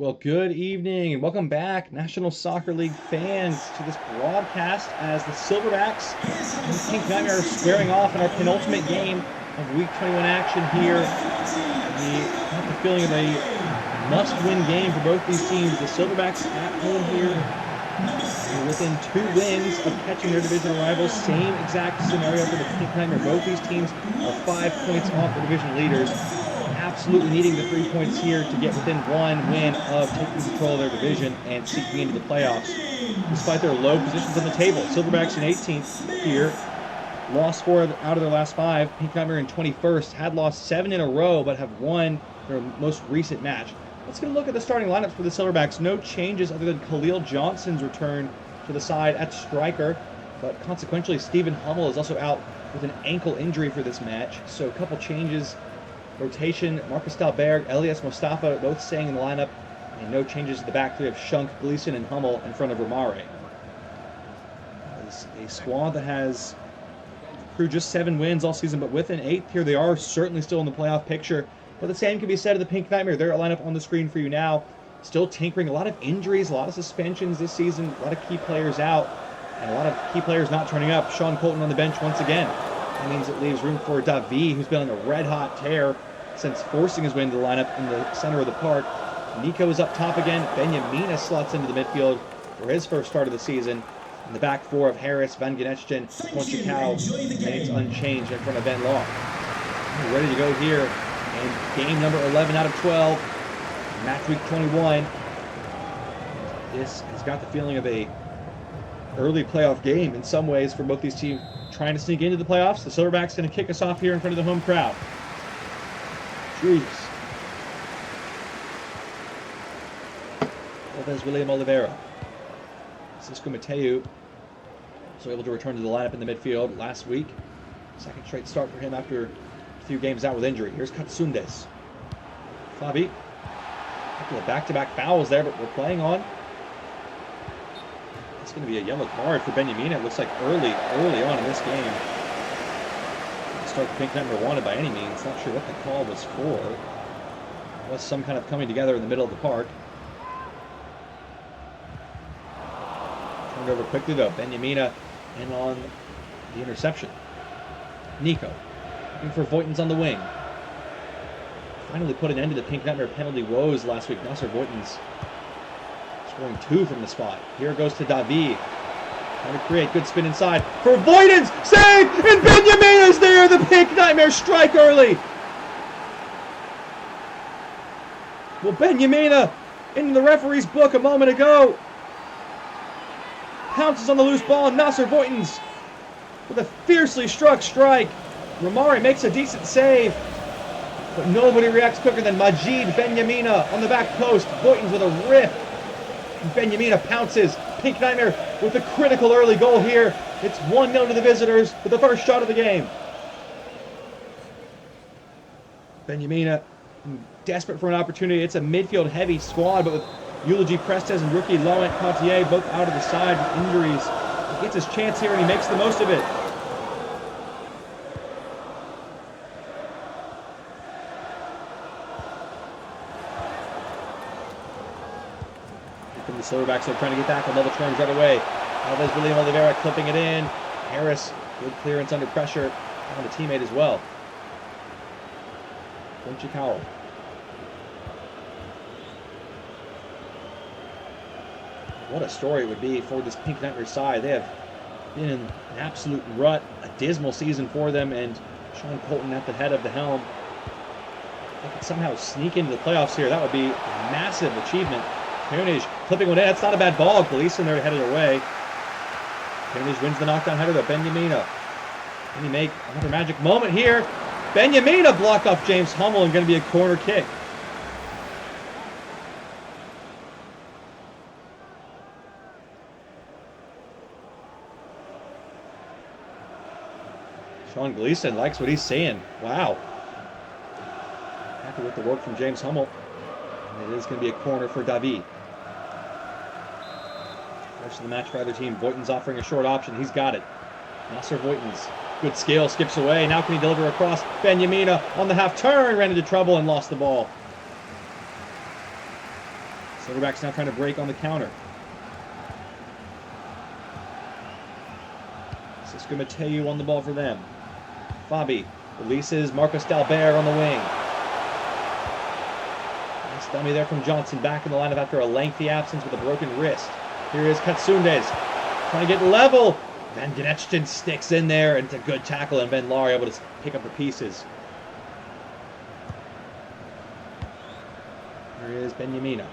Well, good evening and welcome back, National Soccer League fans, to this broadcast as the Silverbacks and the Pink Nightmare are squaring off in our penultimate game of Week 21 action here. We have the feeling of a must-win game for both these teams. The Silverbacks at home here are within 2 wins of catching their divisional rivals. Same exact scenario for the Pink Nightmare. Both these teams are 5 points off the division leaders. Absolutely needing the 3 points here to get within 1 win of taking control of their division and seeking into the playoffs. Despite their low positions on the table, Silverbacks in 18th here, lost 4 out of their last 5. Pink Nightmare in 21st, had lost 7 in a row but have won their most recent match. Let's get a look at the starting lineups for the Silverbacks. No changes other than Khalil Johnson's return to the side at striker, but consequentially Stephen Hummel is also out with an ankle injury for this match, so a couple changes. Rotation, Marcus Dalberg, Elias Mustafa both staying in the lineup, and no changes to the back three of Shunk, Gleason, and Hummel in front of Romare. It's a squad that has accrued just 7 wins all season, but with an 8th here, they are certainly still in the playoff picture. But the same can be said of the Pink Nightmare. Their lineup on the screen for you now. Still tinkering, a lot of injuries, a lot of suspensions this season, a lot of key players out, and a lot of key players not turning up. Sean Colton on the bench once again. That means it leaves room for Davi, who's been on a red-hot tear since forcing his way into the lineup in the center of the park. Nico is up top again. Benjamina slots into the midfield for his first start of the season. In the back four of Harris, Van Genechten, Ponchicao remains unchanged in front of Ben Law. We're ready to go here. And game number 11 out of 12, match week 21. This has got the feeling of a early playoff game in some ways for both these teams trying to sneak into the playoffs. The Silverbacks going to kick us off here in front of the home crowd. Jeez. Alves William Oliveira. Cisco Mateu also able to return to the lineup in the midfield last week. Second straight start for him after a few games out with injury. Here's Katsundes. Fabi. A couple of back-to-back fouls there, but we're playing on. It's going to be a yellow card for Benjamina. It looks like early on in this game. Start the Pink Nightmare wanted by any means. Not sure what the call was for. It was some kind of coming together in the middle of the park. Turned over quickly though. Benjamina in on the interception. Nico looking for Voitens on the wing. Finally put an end to the Pink Nightmare penalty woes last week. Nasser Voitens scoring 2 from the spot. Here goes to Davi. Trying to create good spin inside for Voitens. Save! And Benjamina's there! The Pink Nightmare strike early! Well, Benjamina, in the referee's book a moment ago, pounces on the loose ball, and Nasser Voitens with a fiercely struck strike. Romare makes a decent save, but nobody reacts quicker than Majid Benjamina on the back post. Voitens with a rip. Benjamina pounces. Pink Nightmare with a critical early goal here. It's 1-0 to the visitors with the first shot of the game. Benjamina desperate for an opportunity. It's a midfield-heavy squad, but with Eulogy Prestes and rookie Laurent Contier both out of the side with injuries. He gets his chance here and he makes the most of it. The Silverbacks are trying to get back on level terms right away. Alves William Oliveira clipping it in. Harris, good clearance under pressure on the teammate as well. Ponchicao. What a story it would be for this Pink Nightmare side. They have been in an absolute rut, a dismal season for them, and Sean Colton at the head of the helm. If they could somehow sneak into the playoffs here, that would be a massive achievement. Carnage clipping one in. That's not a bad ball. Gleason there headed away. Carnage wins the knockdown header though. Benjamina. Can he make another magic moment here? Benjamina blocked off James Hummel and going to be a corner kick. Sean Gleason likes what he's seeing. Wow. Happy with the work from James Hummel. And it is going to be a corner for Davi. First of the match for either team. Voitens offering a short option. He's got it. Nasser Voitens. Good scale. Skips away. Now can he deliver across? Benjamina on the half turn. Ran into trouble and lost the ball. Silverbacks now trying to break on the counter. Cisco Mateu on the ball for them. Fabi releases Marcos Dalbert on the wing. Nice dummy there from Johnson, back in the lineup after a lengthy absence with a broken wrist. Here is Katsundes trying to get level. Van Gnechtin sticks in there, and it's a good tackle, and Ben Lahr able to pick up the pieces. Here is Benjamina.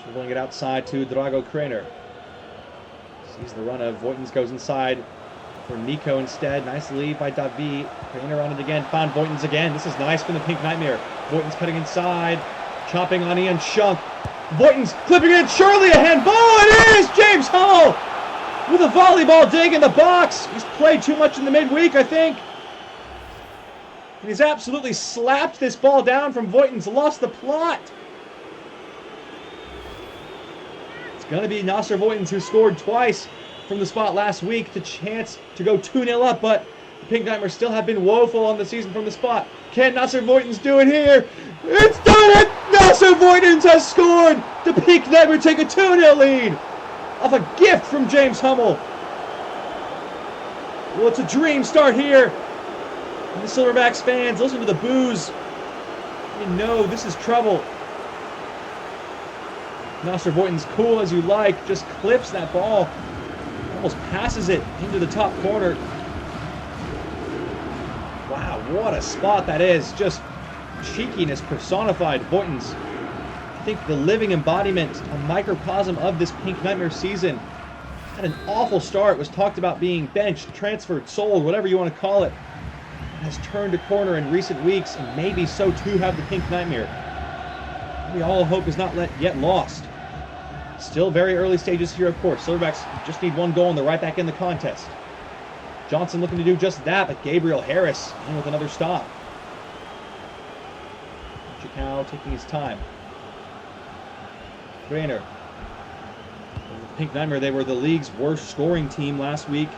Dribbling it outside to Drago Krener. Sees the run of Voitens, goes inside for Nico instead. Nice lead by Davi. Krener on it again. Found Voitens again. This is nice from the Pink Nightmare. Voitens cutting inside. Chopping on Ian Shunk. Voitens clipping it. Surely a handball. It is James Hummel with a volleyball dig in the box. He's played too much in the midweek, I think. And he's absolutely slapped this ball down from Voitens. Lost the plot. It's going to be Nasser Voitens, who scored twice from the spot last week, the chance to go 2-0 up, but the Pink Nightmares still have been woeful on the season from the spot. Can Nasser Voitens do it here? It's done it! Nasser Voitens has scored! The Pink Nightmares take a 2-0 lead off a gift from James Hummel. Well, it's a dream start here. And the Silverbacks fans, listen to the boos. You know this is trouble. Nasser Voitens, cool as you like, just clips that ball. Almost passes it into the top corner. Wow, what a spot that is. Just cheekiness personified. Voitens, I think the living embodiment, a microcosm of this Pink Nightmare season. Had an awful start, was talked about being benched, transferred, sold, whatever you want to call it. Has turned a corner in recent weeks, and maybe so too have the Pink Nightmare. Maybe all hope is not yet lost. Still very early stages here, of course. Silverbacks just need one goal and they're right back in the contest. Johnson looking to do just that, but Gabriel Harris in with another stop. Chicao taking his time. Grainer. Pink Nightmare, they were the league's worst scoring team last week.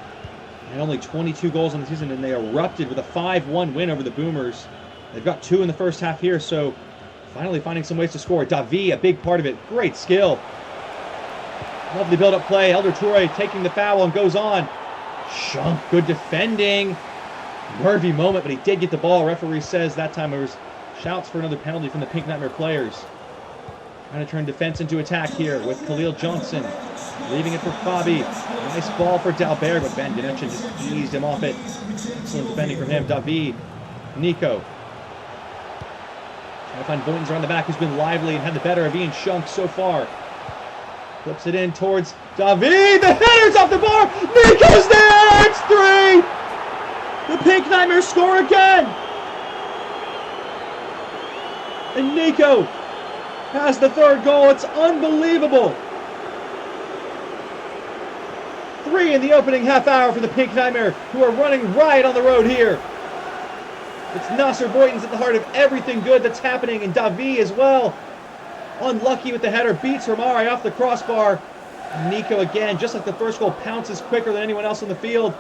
Had only 22 goals on the season, and they erupted with a 5-1 win over the Boomers. They've got 2 in the first half here, so finally finding some ways to score. Davi, a big part of it. Great skill. Lovely build-up play. Elder Toure taking the foul and goes on. Shunk, good defending. Nervy moment, but he did get the ball. Referee says that time there was shouts for another penalty from the Pink Nightmare players. Trying to turn defense into attack here with Khalil Johnson. Leaving it for Fabi. Nice ball for Dalbert, but Van Gnechtin just eased him off it. Excellent defending from him. Davi, Nico. Trying to find Voitens around the back, who's been lively and had the better of Ian Shunk so far. Flips it in towards Davi. The header's off the bar. Nico's there. It's 3. The Pink Nightmares score again. And Nico has the 3rd goal. It's unbelievable. 3 in the opening half hour for the Pink Nightmare, who are running riot on the road here. It's Nasser Voitens at the heart of everything good that's happening, and Davi as well. Unlucky with the header, beats Romari off the crossbar. Nico again, just like the first goal, pounces quicker than anyone else on the field.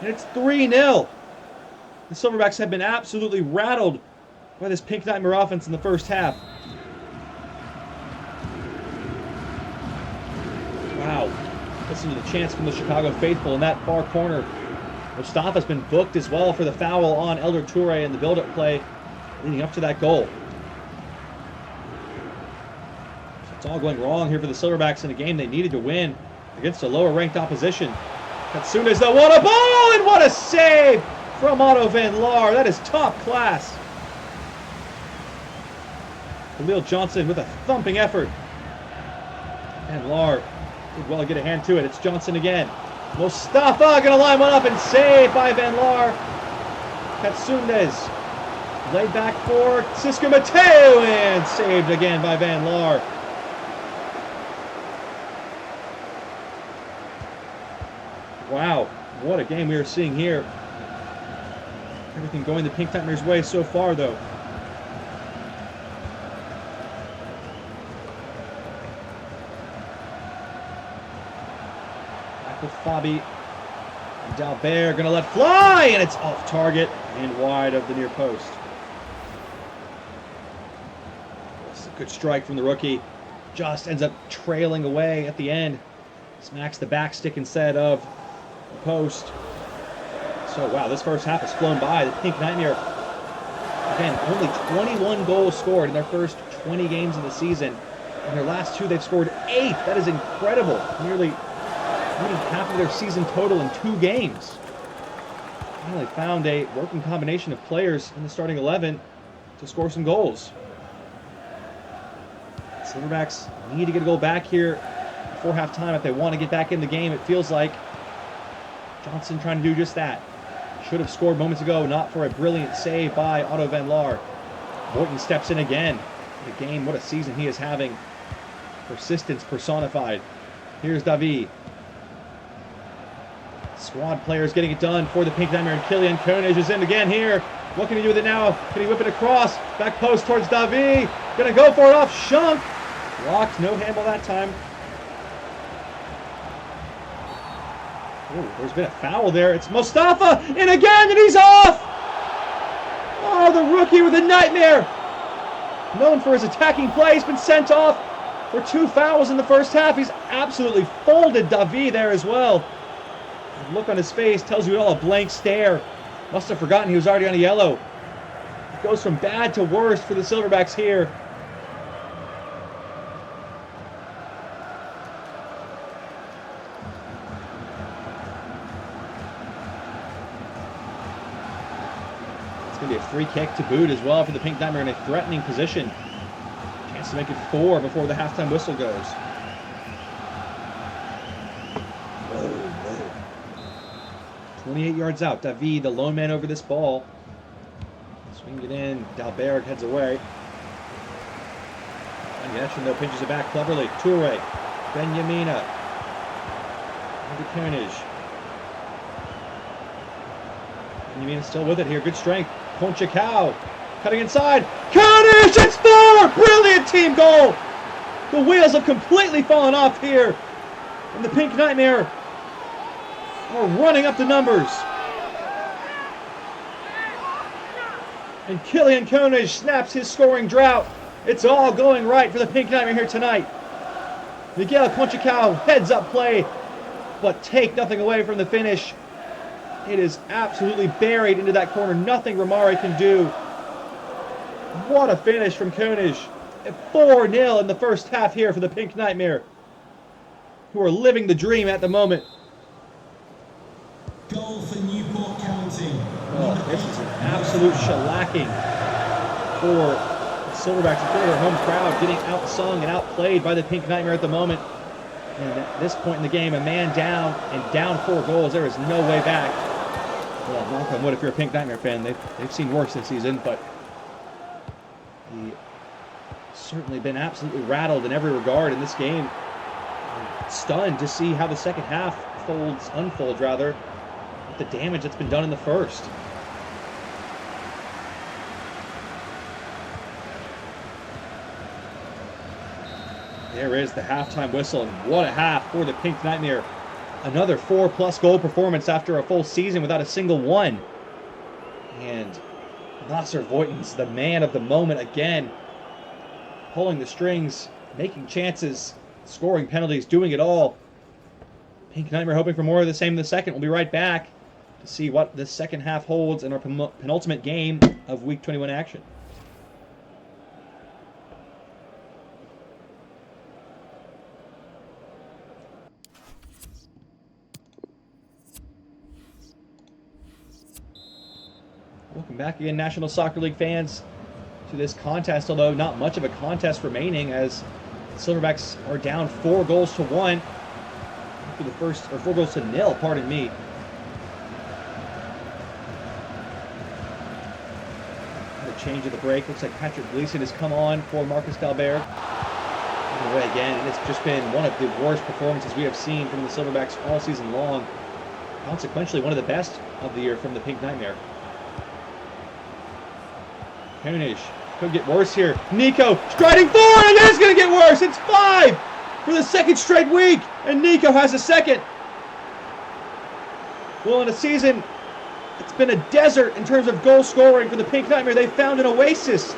And it's 3-0. The Silverbacks have been absolutely rattled by this Pink Nightmare offense in the first half. Wow. Listen to the chants from the Chicago faithful in that far corner. Mustafa's been booked as well for the foul on Elder Toure in the build-up play leading up to that goal. It's all going wrong here for the Silverbacks in a game they needed to win against a lower-ranked opposition. Katsunas, though, what a ball and what a save from Otto Van Lahr. That is top class. Khalil Johnson with a thumping effort. Van Lahr did well to get a hand to it. It's Johnson again. Mustafa going to line one up and saved by Van Lahr. Katsundes laid back for Cisco Mateu and saved again by Van Lahr. Wow, what a game we are seeing here. Everything going the Pink Nightmares' way so far, though. Back with Fabi. And Dalbert going to let fly, and it's off target and wide of the near post. Good strike from the rookie. Just ends up trailing away at the end. Smacks the back stick instead of the post. So, wow, this first half has flown by. The Pink Nightmare, again, only 21 goals scored in their first 20 games of the season. In their last 2, they've scored 8. That is incredible. Nearly half of their season total in 2 games. Finally found a working combination of players in the starting 11 to score some goals. Silverbacks need to get a goal back here before halftime if they want to get back in the game. It feels like Johnson trying to do just that. Should have scored moments ago, not for a brilliant save by Otto Van Laar. Voigtman steps in again. The game, what a season he is having. Persistence personified. Here's Davi. Squad players getting it done for the Pink Nightmare, and Killian Koenig is in again here. What can he do with it now? Can he whip it across? Back post towards Davi. Gonna go for it off Shunk. Blocked, no handball that time. Oh, there's been a foul there. It's Mustafa, and again, and he's off! Oh, the rookie with a nightmare. Known for his attacking play, he's been sent off for 2 fouls in the first half. He's absolutely folded Davi there as well. The look on his face tells you it all, a blank stare. Must have forgotten he was already on a yellow. It goes from bad to worst for the Silverbacks here. It's going to be a free kick to boot as well for the Pink Nightmare in a threatening position. Chance to make it 4 before the halftime whistle goes. 28 yards out. David, the lone man over this ball. Swing it in. Dalberg heads away. Onyeshin, though, pinches it back cleverly. Toure. Benyamina. Andy Koenig. Benyamina still with it here. Good strength. Ponchacao. Cutting inside. Koenig! It's 4! Brilliant team goal! The wheels have completely fallen off here. And the Pink Nightmare are running up the numbers. And Killian Koenig snaps his scoring drought. It's all going right for the Pink Nightmare here tonight. Miguel Ponchacao heads up play, but take nothing away from the finish. It is absolutely buried into that corner. Nothing Romare can do. What a finish from Koenig. 4-0 in the first half here for the Pink Nightmare, who are living the dream at the moment. Goal for Newport County. Oh, this is an absolute shellacking for the Silverbacks and for their home crowd, getting outsung and outplayed by the Pink Nightmare at the moment. And at this point in the game, a man down and down 4 goals. There is no way back. Well, knock on wood if you're a Pink Nightmare fan. They've seen worse this season, but he's certainly been absolutely rattled in every regard in this game. I'm stunned to see how the second half unfolds rather. The damage that's been done in the first. There is the halftime whistle, and what a half for the Pink Nightmare. Another 4+ goal performance after a full season without a single one. And Nasser Voigtman's the man of the moment again. Pulling the strings, making chances, scoring penalties, doing it all. Pink Nightmare hoping for more of the same in the second. We'll be right back to see what the second half holds in our penultimate game of Week 21 action. Welcome back again, National Soccer League fans, to this contest, although not much of a contest remaining as the Silverbacks are down 4-1 after the first, or 4-0, pardon me. Change of the break. Looks like Patrick Gleason has come on for Marcus Dalberg. Away again, and it's just been one of the worst performances we have seen from the Silverbacks all season long. Consequentially, one of the best of the year from the Pink Nightmare. Koenig could get worse here. Nico striding forward, and it's going to get worse. It's 5 for the second straight week, and Nico has a second. Well, in a season, it's been a desert in terms of goal scoring for the Pink Nightmare. They found an oasis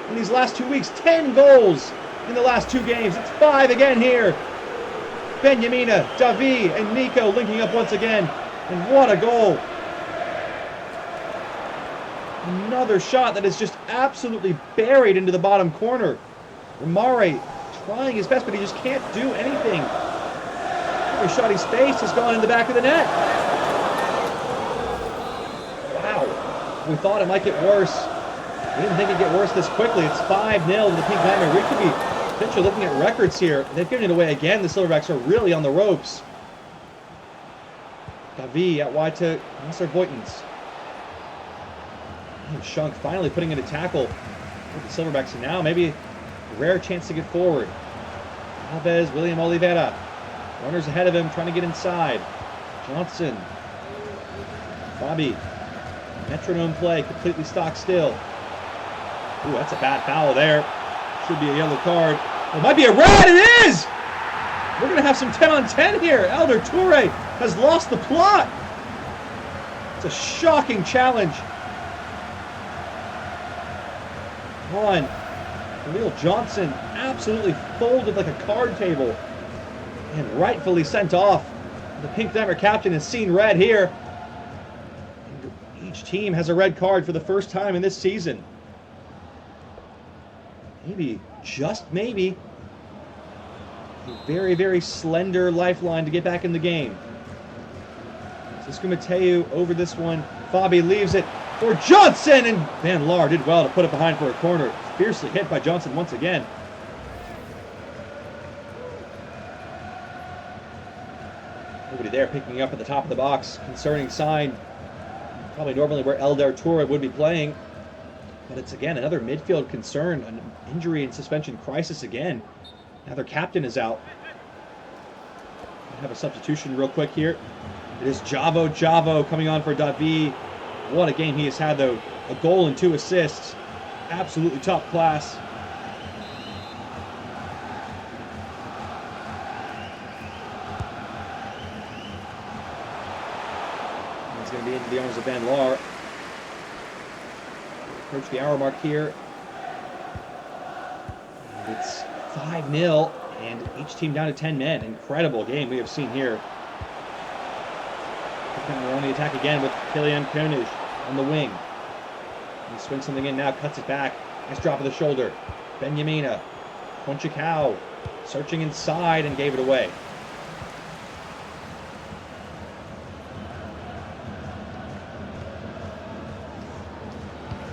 in these last 2 weeks. 10 goals in the last 2 games. It's 5 again here. Benjamina, Davi, and Nico linking up once again. And what a goal. Another shot that is just absolutely buried into the bottom corner. Romare trying his best, but he just can't do anything. Every shot he's faced has gone in the back of the net. Wow. We thought it might get worse. We didn't think it'd get worse this quickly. It's 5-0 to the Pink Diamond. We could be potentially looking at records here. They've given it away again. The Silverbacks are really on the ropes. Davi out wide to Nasser Boytens. And Shunk finally putting in a tackle with the Silverbacks. And now maybe a rare chance to get forward. Alves, William Oliveira. Runners ahead of him, trying to get inside. Johnson. Bobby. Metronome play, completely stock still. Ooh, that's a bad foul there. Should be a yellow card. It might be a red. It is! We're going to have some 10-on-10 here. Elder Toure has lost the plot. It's a shocking challenge. On. Khalil Johnson absolutely folded like a card table and rightfully sent off. The Pink Diamond captain has seen red here. Each team has a red card for the first time in this season. Maybe, just maybe, a very, very slender lifeline to get back in the game. Cisco Mateu over this one. Fabi leaves it for Johnson, and Van Laar did well to put it behind for a corner. Fiercely hit by Johnson once again. Nobody there picking up at the top of the box. Concerning sign. Probably normally where Elder Toure would be playing. But it's again another midfield concern, an injury and suspension crisis again. Now their captain is out. We have a substitution real quick here. It is Javo coming on for Davi. What a game he has had though. A goal and 2 assists. Absolutely top class. And it's going to be into the arms of Van Laar. Approach the hour mark here. And it's 5-0, and each team down to 10 men. Incredible game we have seen here. We're on the attack again with Kylian Koenig on the wing. He swings something in now, cuts it back. Nice drop of the shoulder. Benjamina. Conchicao searching inside and gave it away.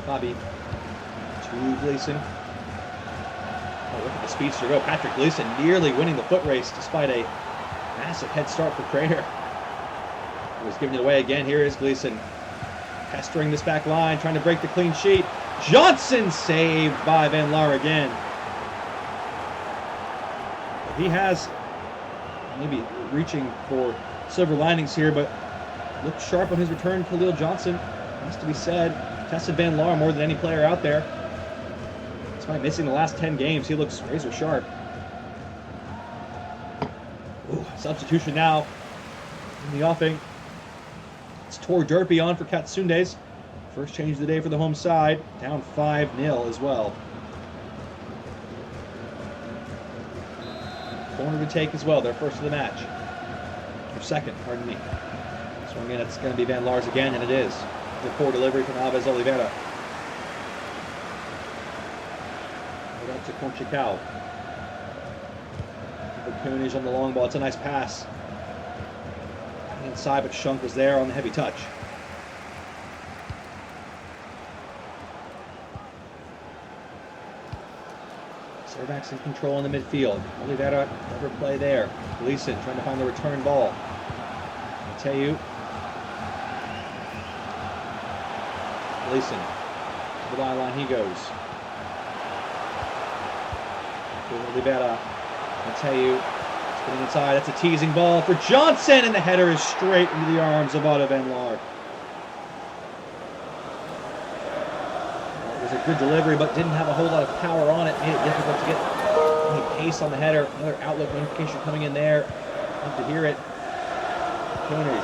Bobby. To Gleason. Oh, look at the speedster go. Patrick Gleason nearly winning the foot race despite a massive head start for Crater. He was giving it away again. Here is Gleason. Pestering this back line, trying to break the clean sheet. Johnson saved by Van Laar again. He has maybe reaching for silver linings here, but looked sharp on his return. Khalil Johnson, has to be said, tested Van Laar more than any player out there. Despite missing the last 10 games, he looks razor sharp. Ooh, substitution now in the offing. It's Tor Derpy on for Katsundes. First change of the day for the home side. Down 5-0 as well. Corner to take as well. Their first of the match. Or second, pardon me. This one again, it's going to be Van Laar's again, and it is. The poor delivery from Alves Oliveira. Right out to Conchicao. Koenig on the long ball. It's a nice pass. Inside, but Shunk was there on the heavy touch. Silverbacks in control in the midfield. Oliveira never play there. Gleason trying to find the return ball. Mateu. Gleason. To the byline he goes. Oliveira. Mateu. Spinning inside, that's a teasing ball for Johnson, and the header is straight into the arms of Otto Van Laar. It was a good delivery, but didn't have a whole lot of power on it. Made it difficult to get any pace on the header. Another outlook notification coming in there. Love to hear it. Koenig.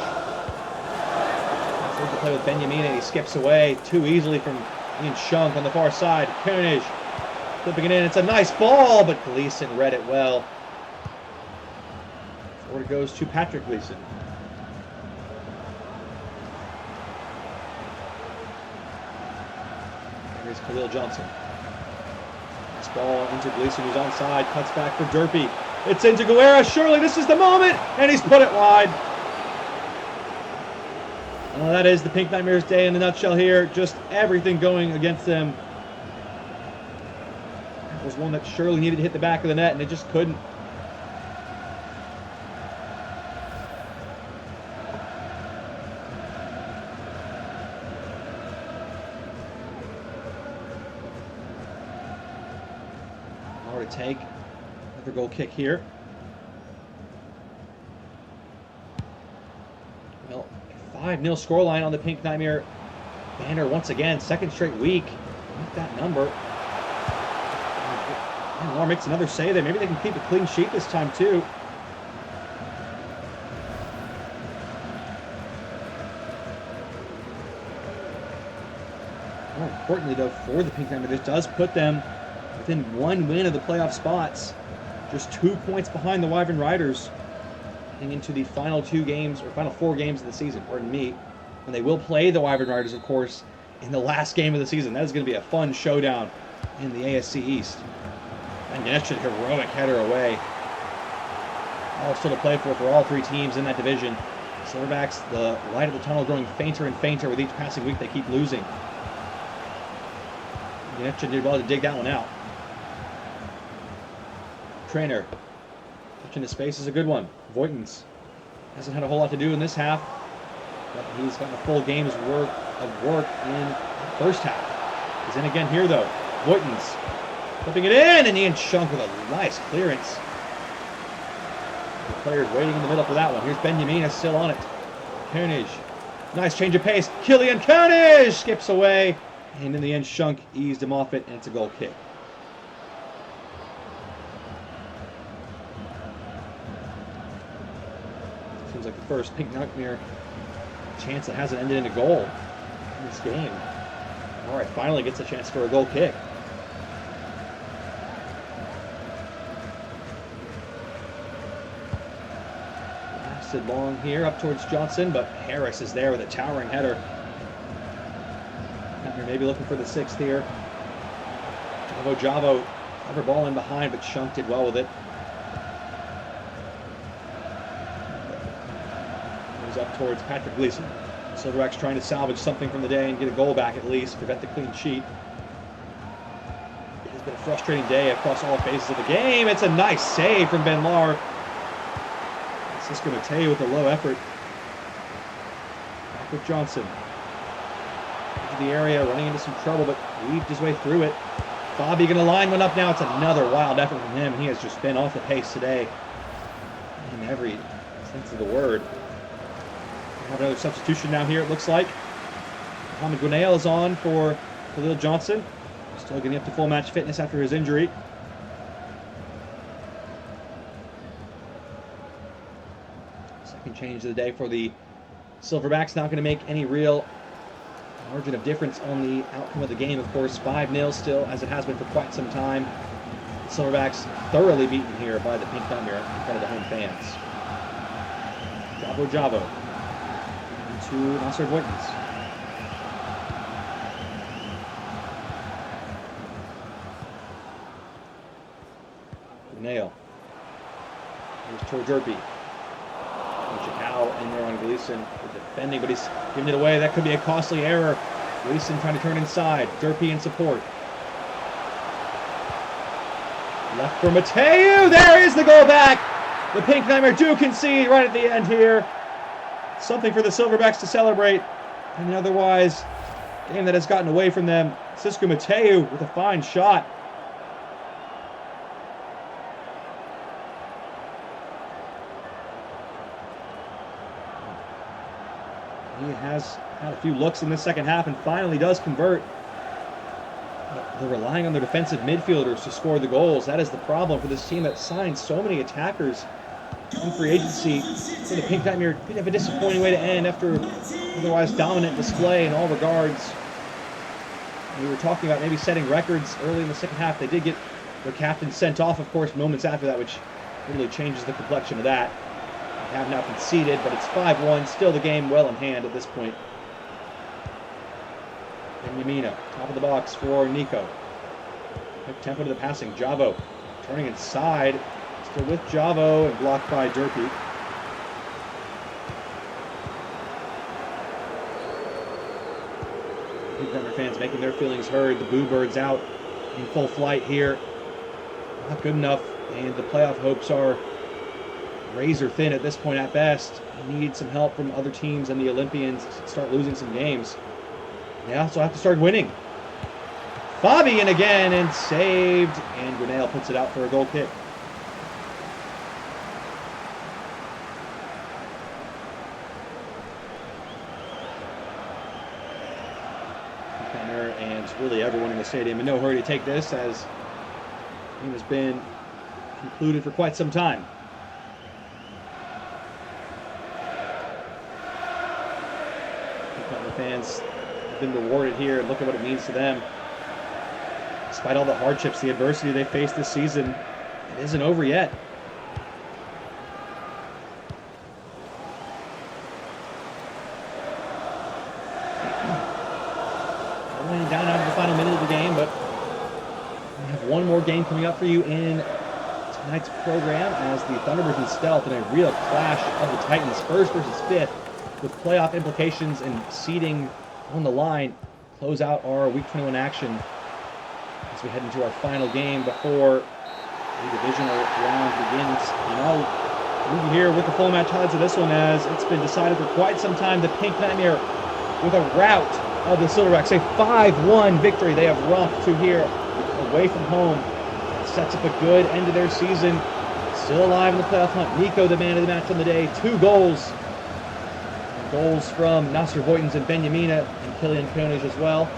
Tries to play with Benjamin, and he skips away too easily from Ian Shunk on the far side. Koenig Flipping it in. It's a nice ball, but Gleason read it well. Forward it goes to Patrick Gleason. Here's Khalil Johnson. Nice ball into Gleason, who's onside. Cuts back for Derpy. It's into Guerra. Surely this is the moment, and he's put it wide. Well, that is the Pink Nightmares day in a nutshell here. Just everything going against them. That was one that surely needed to hit the back of the net, and it just couldn't. More to take. Another goal kick here. Well, 5-0 scoreline on the Pink Nightmare banner once again. Second straight week with that number. And Lamar makes another save there. Maybe they can keep a clean sheet this time too. More importantly though, for the Pink Nightmare, this does put them within one win of the playoff spots. Just 2 points behind the Wyvern Riders heading into the final 2 games, or final 4 games of the season, pardon me. And they will play the Wyvern Riders, of course, in the last game of the season. That is going to be a fun showdown in the ASC East. And Genetch's heroic header away. All still to play for all 3 teams in that division. Silverbacks, the light of the tunnel growing fainter and fainter with each passing week they keep losing. Genetch did well to dig that one out. Trainer. Touch into space is a good one. Voigtens hasn't had a whole lot to do in this half, but he's gotten a full game's worth of work in the first half. He's in again here though. Voigtens flipping it in, and Ian Shunk with a nice clearance. The player's waiting in the middle for that one. Here's Benjamina still on it. Carnage. Nice change of pace. Killian Carnage skips away, and in the end Shunk eased him off it, and it's a goal kick. Seems like the first Pink Nightmare chance that hasn't ended in a goal in this game. All right, finally gets a chance for a goal kick. Blasted long here up towards Johnson, but Harris is there with a towering header. Nightmare maybe looking for the 6th here. Javo, clever ball in behind, but Shunk did well with it. Up towards Patrick Gleason. Silverbacks trying to salvage something from the day and get a goal back at least, prevent the clean sheet. It has been a frustrating day across all phases of the game. It's a nice save from Ben Lar. Cisco Mateo with a low effort. Back with Johnson. Into the area, running into some trouble, but weaved his way through it. Bobby going to line one up now. It's another wild effort from him. He has just been off the pace today in every sense of the word. Have another substitution now here, it looks like. Mohamed Gunail is on for Khalil Johnson. Still getting up to full match fitness after his injury. Second change of the day for the Silverbacks. Not going to make any real margin of difference on the outcome of the game, of course. 5-0 still, as it has been for quite some time. The Silverbacks thoroughly beaten here by the Pink Nightmare in front of the home fans. Javo. To Nasser Voigtens. Nail. Here's Tor Derpy. Chakao in there on Gleason for defending, but he's giving it away. That could be a costly error. Gleason trying to turn inside. Derpy in support. Left for Mateo. There is the goal back. The Pink Nightmare do concede right at the end here. Something for the Silverbacks to celebrate. And otherwise, game that has gotten away from them. Cisco Mateo with a fine shot. He has had a few looks in this second half and finally does convert. But they're relying on their defensive midfielders to score the goals. That is the problem for this team that signed so many attackers in free agency. For the Pink Nightmare, a bit of a disappointing way to end after otherwise dominant display in all regards. We were talking about maybe setting records early in the second half. They did get their captain sent off, of course, moments after that, which really changes the complexion of that. They have now conceded, but it's 5-1. Still the game well in hand at this point. Benjamina, top of the box for Nico. Quick tempo to the passing. Javo turning inside. Still with Javo and blocked by Durpee. Newcomer fans making their feelings heard. The Boo Birds out in full flight here. Not good enough, and the playoff hopes are razor thin at this point at best. Need some help from other teams and the Olympians to start losing some games. They also have to start winning. Fabi in again and saved, and Gwinnell puts it out for a goal kick. And really everyone in the stadium in no hurry to take this, as the game has been concluded for quite some time. The fans have been rewarded here, and look at what it means to them. Despite all the hardships, the adversity they faced this season, it isn't over yet. Down out of the final minute of the game, but we have one more game coming up for you in tonight's program, as the Thunderbirds and Stealth in a real clash of the Titans, first versus fifth, with playoff implications and seeding on the line, close out our Week 21 action as we head into our final game before the divisional round begins. And I'll leave you here with the full match highlights of this one, as it's been decided for quite some time. The Pink Nightmare with a rout of the Silverbacks, a 5-1 victory they have romped to here away from home. It sets up a good end to their season. Still alive in the playoff hunt. Nico, the man of the match on the day. 2 goals. And goals from Nasser Voigtens and Benjamina and Killian Koenig as well.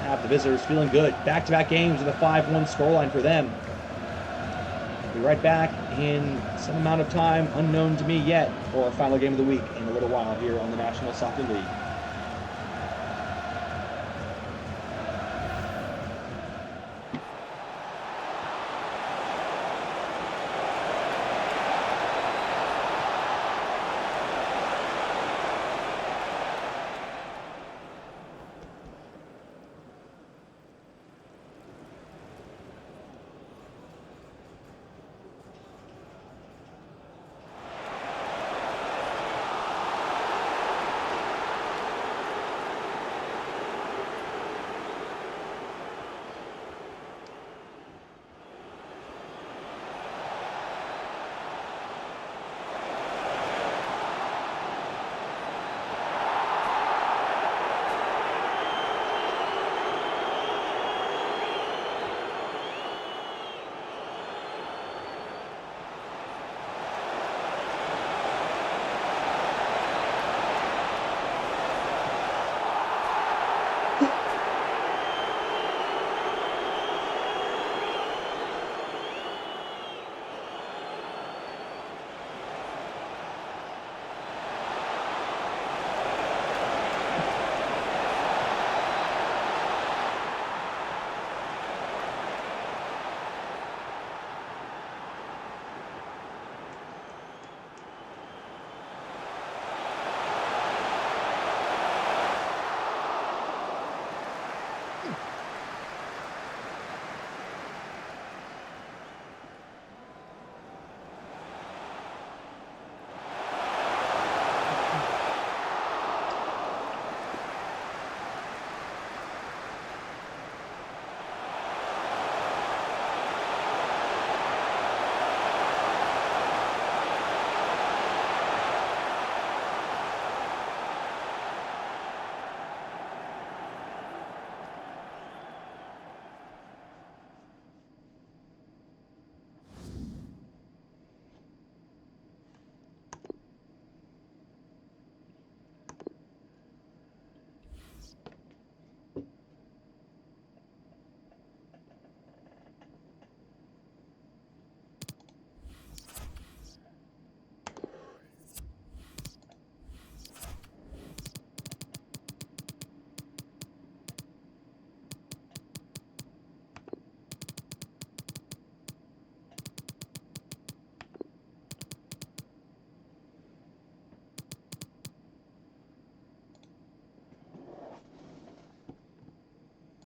Have the visitors feeling good. Back-to-back games with a 5-1 scoreline for them. We'll be right back in some amount of time, unknown to me yet, for our final game of the week in a little while here on the National Soccer League.